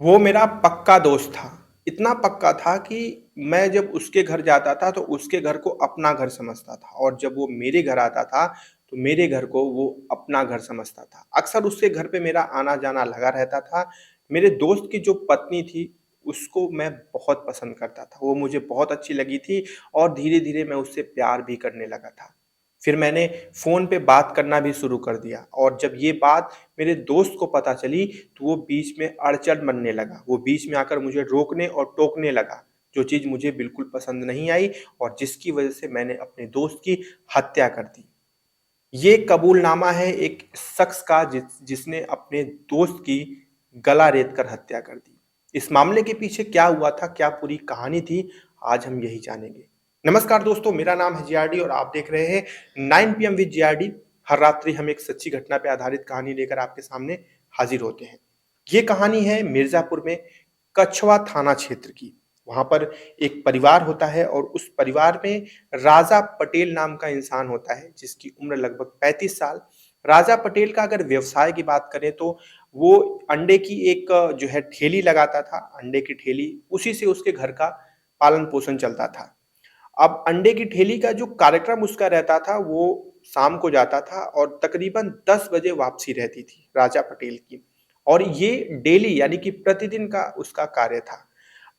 वो मेरा पक्का दोस्त था। इतना पक्का था कि मैं जब उसके घर जाता था तो उसके घर को अपना घर समझता था और जब वो मेरे घर आता था तो मेरे घर को वो अपना घर समझता था। अक्सर उसके घर पे मेरा आना-जाना लगा रहता था। मेरे दोस्त की जो पत्नी थी उसको मैं बहुत पसंद करता था। वो मुझे बहुत अच्छी लगी थी और धीरे-धीरे मैं उससे प्यार भी करने लगा था। फिर मैंने फ़ोन पे बात करना भी शुरू कर दिया और जब ये बात मेरे दोस्त को पता चली तो वो बीच में अड़चन बनने लगा। वो बीच में आकर मुझे रोकने और टोकने लगा, जो चीज़ मुझे बिल्कुल पसंद नहीं आई और जिसकी वज़ह से मैंने अपने दोस्त की हत्या कर दी। ये कबूलनामा है एक शख्स का जिसने अपने दोस्त की गला रेत कर हत्या कर दी। इस मामले के पीछे क्या हुआ था, क्या पूरी कहानी थी, आज हम यही जानेंगे। नमस्कार दोस्तों, मेरा नाम है जीआरडी और आप देख रहे हैं 9 पीएम विद जीआरडी। हर रात्रि हम एक सच्ची घटना पे आधारित कहानी लेकर आपके सामने हाजिर होते हैं। ये कहानी है मिर्ज़ापुर में कछवा थाना क्षेत्र की। वहाँ पर एक परिवार होता है और उस परिवार में राजा पटेल नाम का इंसान होता है, जिसकी उम्र लगभग 35 साल। राजा पटेल का अगर व्यवसाय की बात करें तो वो अंडे की एक जो है ठेली लगाता था, अंडे की ठेली, उसी से उसके घर का पालन-पोषण चलता था। अब अंडे की ठेली का जो कार्यक्रम उसका रहता था, वो शाम को जाता था और तकरीबन 10 बजे वापसी रहती थी राजा पटेल की और ये डेली यानी कि प्रतिदिन का उसका कार्य था।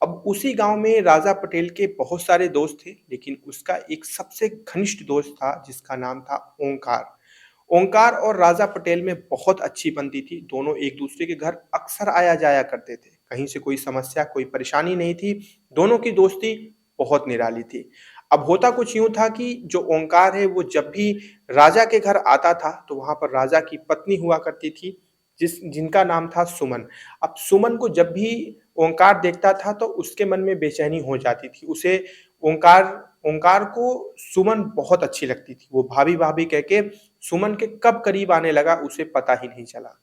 अब उसी गाँव में राजा पटेल के बहुत सारे दोस्त थे, लेकिन उसका एक सबसे घनिष्ठ दोस्त था जिसका नाम था ओंकार। ओंकार और राजा पटेल में बहुत अच्छी बनती थी, दोनों एक-दूसरे के घर अक्सर आया-जाया करते थे। कहीं से कोई समस्या, कोई परेशानी नहीं थी, दोनों की दोस्ती बहुत निराली थी। अब होता कुछ यूँ था कि जो ओंकार है वो जब भी राजा के घर आता था, तो वहाँ पर राजा की पत्नी हुआ करती थी, जिनका नाम था सुमन। अब सुमन को जब भी ओंकार देखता था तो उसके मन में बेचैनी हो जाती थी। उसे ओंकार ओंकार को सुमन बहुत अच्छी लगती थी। वो भाभी-भाभी कह के सुमन के कब करीब आने लगा उसे पता ही नहीं चला।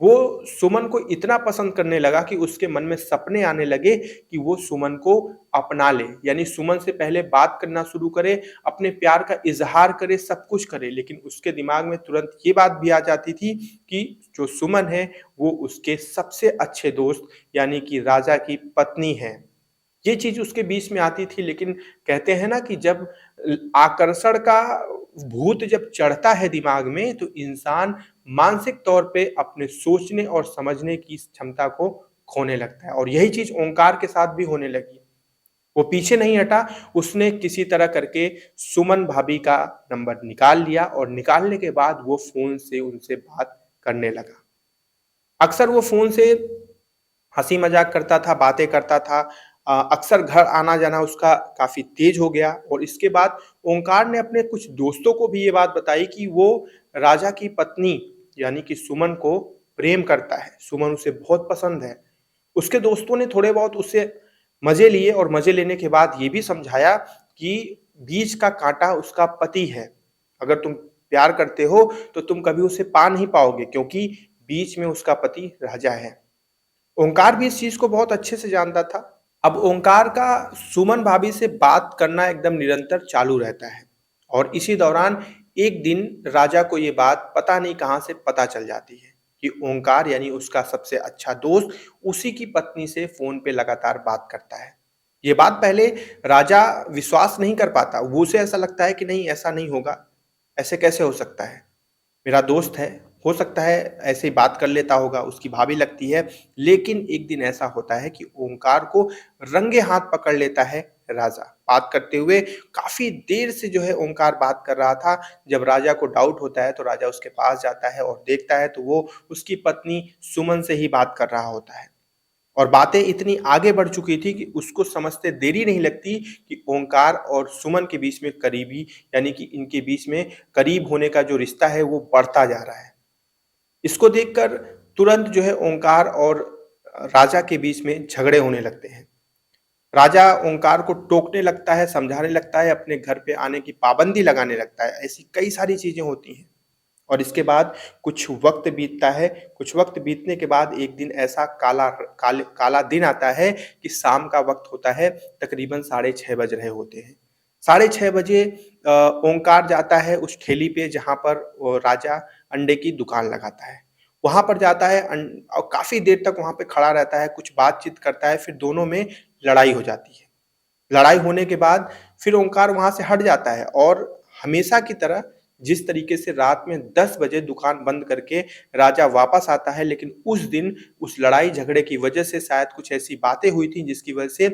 वो सुमन को इतना पसंद करने लगा कि उसके मन में सपने आने लगे कि वो सुमन को अपना ले। यानी सुमन से पहले बात करना शुरू करे, अपने प्यार का इज़हार करे, सब कुछ करे। लेकिन उसके दिमाग में तुरंत ये बात भी आ जाती थी कि जो सुमन है, वो उसके सबसे अच्छे दोस्त यानी कि राजा की पत्नी है। ये चीज़ उसके बीच में आती थी लेकिन कहते हैं ना कि जब आकर्षण का भूत जब चढ़ता है दिमाग में तो इंसान मानसिक तौर पे अपने सोचने और समझने की इस क्षमता को खोने लगता है और यही चीज़ ओंकार के साथ भी होने लगी। वो पीछे नहीं हटा, उसने किसी तरह करके सुमन भाभी का नंबर निकाल लिया और निकालने के बाद वो फ़ोन से उनसे बात करने लगा। अक्सर वो फ़ोन से हँसी-मज़ाक करता था, बातें करता था। अक्सर घर आना-जाना उसका काफ़ी तेज़ हो गया और इसके बाद ओंकार ने अपने कुछ दोस्तों को भी ये बात बताई कि वो राजा की पत्नी यानी कि सुमन को प्रेम करता है, सुमन उसे बहुत पसंद है। उसके दोस्तों ने थोड़े बहुत उससे मज़े लिए और मज़े लेने के बाद ये भी समझाया कि बीच का काँटा उसका पति है। अगर तुम प्यार करते हो, तो तुम कभी उसे पा नहीं पाओगे क्योंकि बीच में उसका पति राजा है। ओंकार भी इस चीज़ को बहुत अच्छे से जानता था। अब ओंकार का सुमन भाभी से बात करना एकदम निरंतर चालू रहता है और इसी दौरान एक दिन राजा को ये बात पता नहीं कहाँ से पता चल जाती है कि ओंकार यानी उसका सबसे अच्छा दोस्त उसी की पत्नी से फ़ोन पे लगातार बात करता है। ये बात पहले राजा विश्वास नहीं कर पाता, वो उसे ऐसा लगता है कि नहीं ऐसा नहीं होगा, ऐसे कैसे हो सकता है? मेरा दोस्त है, हो सकता है ऐसे ही बात कर लेता होगा, उसकी भाभी लगती है। लेकिन एक दिन ऐसा होता है कि ओंकार को रंगे हाथ पकड़ लेता है राजा। बात करते हुए काफ़ी देर से जो है ओंकार बात कर रहा था। जब राजा को डाउट होता है तो राजा उसके पास जाता है और देखता है तो वो उसकी पत्नी सुमन से ही बात कर रहा होता है। और बातें इतनी आगे बढ़ चुकी थी कि उसको समझते देरी नहीं लगती कि ओंकार और सुमन के बीच में करीबी यानी कि इनके बीच में करीब होने का जो रिश्ता है वो बढ़ता जा रहा है। इसको देखकर तुरंत जो है ओंकार और राजा के बीच में झगड़े होने लगते हैं। राजा ओंकार को टोकने लगता है, समझाने लगता है, अपने घर पे आने की पाबंदी लगाने लगता है। ऐसी कई सारी चीज़ें होती हैं। और इसके बाद कुछ वक़्त बीतता है, कुछ वक़्त बीतने के बाद एक दिन ऐसा काला दिन आता है कि शाम का वक़्त होता है, तकरीबन साढ़े 6 बज रहे होते हैं। साढ़े 6 बजे ओंकार जाता है उस ठेली पे जहाँ पर राजा अंडे की दुकान लगाता है। वहाँ पर जाता है और काफ़ी देर तक वहाँ पे खड़ा रहता है, कुछ बातचीत करता है, फिर दोनों में लड़ाई हो जाती है। लड़ाई होने के बाद फिर ओंकार वहाँ से हट जाता है और हमेशा की तरह जिस तरीके से रात में 10 बजे दुकान बंद करके राजा वापस आता है, लेकिन उस दिन उस लड़ाई झगड़े की वजह से शायद कुछ ऐसी बातें हुई थी जिसकी वजह से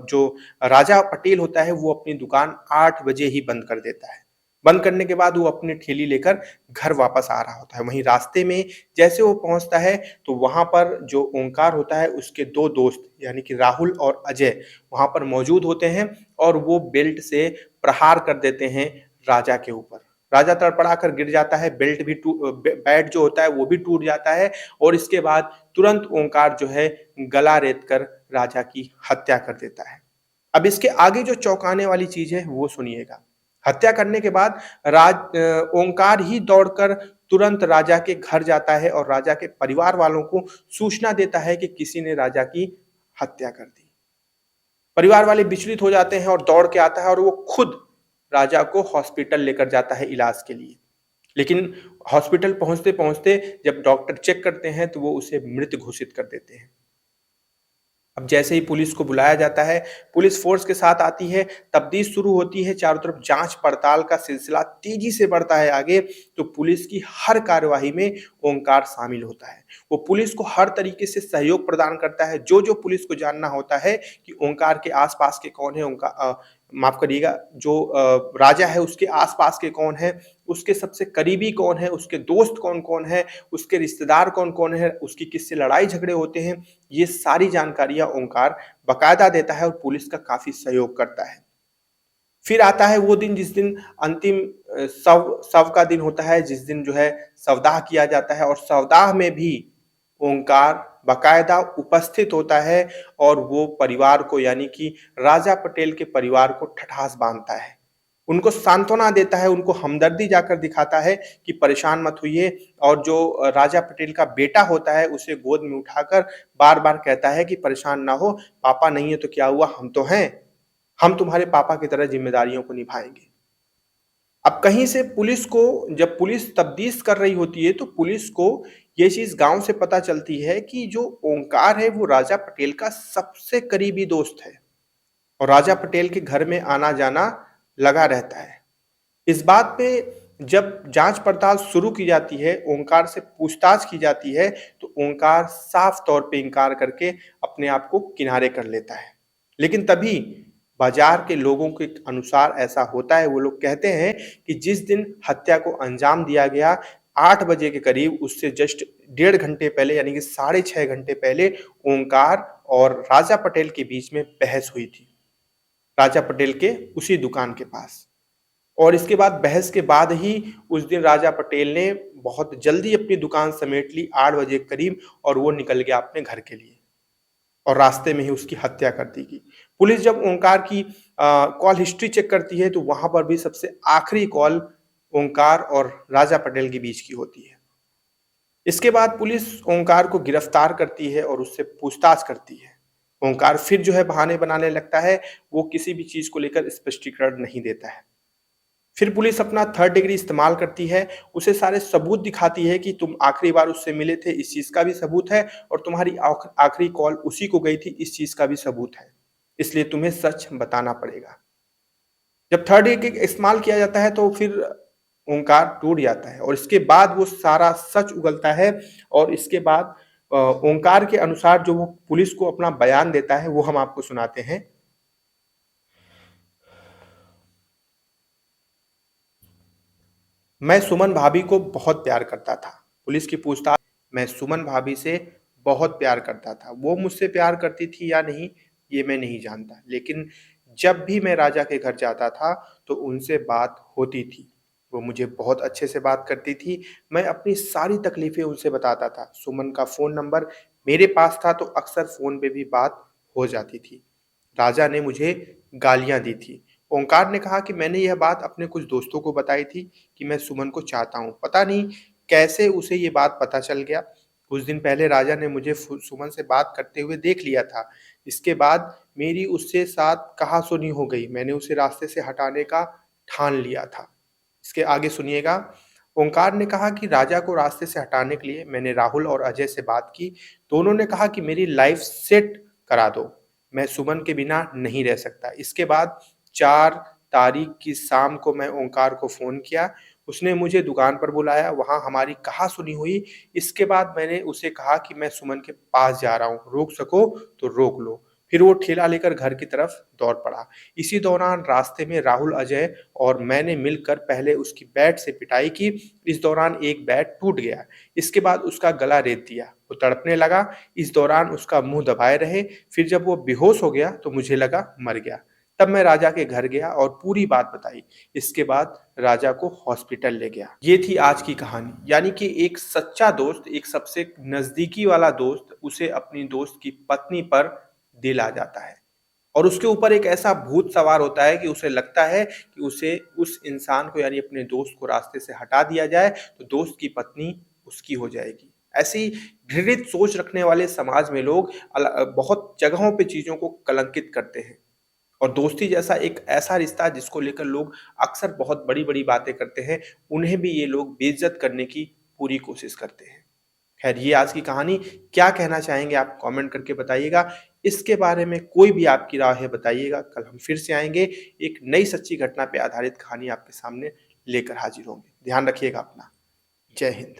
जो राजा पटेल होता है वो अपनी दुकान 8 बजे ही बंद कर देता है। बंद करने के बाद वो अपनी ठेली लेकर घर वापस आ रहा होता है। वहीं रास्ते में जैसे वो पहुँचता है तो वहाँ पर जो ओंकार होता है उसके 2 दोस्त यानी कि राहुल और अजय वहाँ पर मौजूद होते हैं और वो बेल्ट से प्रहार कर देते हैं राजा के ऊपर। राजा तड़पड़ा कर गिर जाता है, बेल्ट भी बैट जो होता है वो भी टूट जाता है और इसके बाद तुरंत ओंकार जो है गला रेत कर राजा की हत्या कर देता है। अब इसके आगे जो चौंकाने वाली चीज़ है वो सुनिएगा। हत्या करने के बाद ओंकार ही दौड़कर तुरंत राजा के घर जाता है और राजा के परिवार वालों को सूचना देता है कि किसी ने राजा की हत्या कर दी। परिवार वाले विचलित हो जाते हैं और दौड़ के आता है और वो खुद राजा को हॉस्पिटल लेकर जाता है इलाज के लिए। लेकिन हॉस्पिटल पहुँचते-पहुँचते जब डॉक्टर चेक करते हैं तो वो उसे मृत घोषित कर देते हैं। अब जैसे ही पुलिस को बुलाया जाता है, पुलिस फ़ोर्स के साथ आती है, तफ्तीश शुरू होती है, चारों तरफ जाँच-पड़ताल का सिलसिला तेज़ी से बढ़ता है आगे, तो पुलिस की हर कार्यवाही में ओंकार शामिल होता है। वो पुलिस को हर तरीके से सहयोग प्रदान करता है, जो-जो पुलिस को जानना होता है कि ओंकार के आस-पास के कौन है, माफ़ करिएगा, जो राजा है उसके आस-पास के कौन हैं, उसके सबसे करीबी कौन है, उसके दोस्त कौन-कौन हैं, उसके रिश्तेदार कौन-कौन हैं, उसकी किससे लड़ाई-झगड़े होते हैं, ये सारी जानकारियाँ ओंकार बाकायदा देता है और पुलिस का काफ़ी सहयोग करता है। फिर आता है वो दिन जिस दिन अंतिम शव शव का दिन होता है, जिस दिन जो है शवदाह किया जाता है और शवदाह में भी ओंकार बाकायदा उपस्थित होता है और वो परिवार को यानी कि राजा पटेल के परिवार को ठठास बाँधता है। उनको सांत्वना देता है, उनको हमदर्दी जाकर दिखाता है कि परेशान मत होइए और जो राजा पटेल का बेटा होता है उसे गोद में उठाकर बार-बार कहता है कि परेशान ना हो, पापा नहीं है तो क्या हुआ, हम तो हैं। हम तुम्हारे पापा की तरह ज़िम्मेदारियों को निभाएँगे। अब कहीं से पुलिस को जब पुलिस तफ्तीश कर रही होती है, तो पुलिस को ये चीज़ गाँव से पता चलती है कि जो ओंकार है, वो राजा पटेल का सबसे करीबी दोस्त है और राजा पटेल के घर में आना-जाना लगा रहता है। इस बात पे जब जाँच-पड़ताल शुरू की जाती है, ओंकार से पूछताछ की जाती है, तो ओंकार साफ तौर पे इनकार करके अपने आप को किनारे कर लेता है। लेकिन तभी बाज़ार के लोगों के अनुसार ऐसा होता है, वो लोग कहते हैं कि जिस दिन हत्या को अंजाम दिया गया, 8 बजे के करीब उससे जस्ट डेढ़ घंटे पहले यानी कि साढ़े 6 घंटे पहले ओंकार और राजा पटेल के बीच में बहस हुई थी। राजा पटेल के उसी दुकान के पास। और इसके बाद बहस के बाद ही उस दिन राजा पटेल ने बहुत जल्दी अपनी दुकान समेट ली 8 बजे के करीब और वो निकल गया अपने घर के लिए और रास्ते में ही उसकी हत्या कर दी गई। पुलिस जब ओंकार की कॉल हिस्ट्री चेक करती है तो वहाँ पर भी सबसे आखिरी कॉल ओंकार और राजा पटेल के बीच की होती है। इसके बाद पुलिस ओंकार को गिरफ्तार करती है और उससे पूछताछ करती है। ओंकार फिर जो है बहाने बनाने लगता है, वो किसी भी चीज़ को लेकर स्पष्टीकरण नहीं देता है। फिर पुलिस अपना थर्ड डिग्री इस्तेमाल करती है, उसे सारे सबूत दिखाती है कि तुम आखिरी बार उससे मिले थे, इस चीज़ का भी सबूत है और तुम्हारी आखिरी कॉल उसी को गई थी, इस चीज़ का भी सबूत है। इसलिए तुम्हें सच बताना पड़ेगा। जब थर्ड डिग्री इस्तेमाल किया जाता है तो फिर ओंकार टूट जाता है और इसके बाद वो सारा सच उगलता है और इसके बाद ओंकार के अनुसार जो वो पुलिस को अपना बयान देता है, वो हम आपको सुनाते हैं। मैं सुमन भाभी को बहुत प्यार करता था। पुलिस की पूछताछ। मैं सुमन भाभी से बहुत प्यार करता था। वो मुझसे प्यार करती थी या नहीं, ये मैं नहीं जानता। लेकिन जब भी मैं राजा के घर जाता था, तो उनसे बात होती थी। वो मुझे बहुत अच्छे से बात करती थी। मैं अपनी सारी तकलीफ़ें उनसे बताता था। सुमन का फ़ोन नंबर मेरे पास था, तो अक्सर फ़ोन पे भी बात हो जाती थी। राजा ने मुझे गालियाँ दी थी। ओंकार ने कहा कि मैंने यह बात अपने कुछ दोस्तों को बताई थी कि मैं सुमन को चाहता हूँ। पता नहीं कैसे उसे ये बात पता चल गया। कुछ दिन पहले राजा ने मुझे सुमन से बात करते हुए देख लिया था। इसके बाद मेरी उससे साथ कहा-सुनी हो गई। मैंने उसे रास्ते से हटाने का ठान लिया था। इसके आगे सुनिएगा। ओंकार ने कहा कि राजा को रास्ते से हटाने के लिए मैंने राहुल और अजय से बात की। दोनों ने कहा कि मेरी लाइफ सेट करा दो। मैं सुमन के बिना नहीं रह सकता। इसके बाद 4 तारीख की शाम को मैं ओंकार को फ़ोन किया। उसने मुझे दुकान पर बुलाया, वहाँ हमारी कहा-सुनी हुई। इसके बाद मैंने उसे कहा कि मैं सुमन के पास जा रहा हूँ, रोक सको तो रोक लो। फिर वो ठेला लेकर घर की तरफ दौड़ पड़ा। इसी दौरान रास्ते में राहुल, अजय और मैंने मिलकर पहले उसकी बैट से पिटाई की। इस दौरान एक बैट टूट गया। इसके बाद उसका गला रेत दिया। वो तड़पने लगा। इस दौरान उसका मुँह दबाए रहे। फिर जब वो बेहोश हो गया तो मुझे लगा मर गया। तब मैं राजा के घर गया और पूरी बात बताई। इसके बाद राजा को हॉस्पिटल ले गया। ये थी आज की कहानी। यानी कि एक सच्चा दोस्त, एक सबसे नज़दीकी वाला दोस्त उसे अपनी दोस्त की पत्नी पर दिल आ जाता है। और उसके ऊपर एक ऐसा भूत सवार होता है कि उसे लगता है कि उसे उस इंसान को यानी अपने दोस्त को रास्ते से हटा दिया जाए तो दोस्त की पत्नी उसकी हो जाएगी। ऐसी घृणित सोच रखने वाले समाज में लोग बहुत जगहों पे चीज़ों को कलंकित करते हैं। और दोस्ती जैसा एक ऐसा रिश्ता जिसको लेकर लोग अक्सर बहुत बड़ी-बड़ी बातें करते हैं, उन्हें भी ये लोग बेइज़्ज़त करने की पूरी कोशिश करते हैं। खैर ये आज की कहानी, क्या कहना चाहेंगे आप कमेंट करके बताइएगा। इसके बारे में कोई भी आपकी राय है बताइएगा। कल हम फिर से आएँगे, एक नई सच्ची घटना पे आधारित कहानी आपके सामने लेकर हाज़िर होंगे। ध्यान रखिएगा अपना। जय हिंद।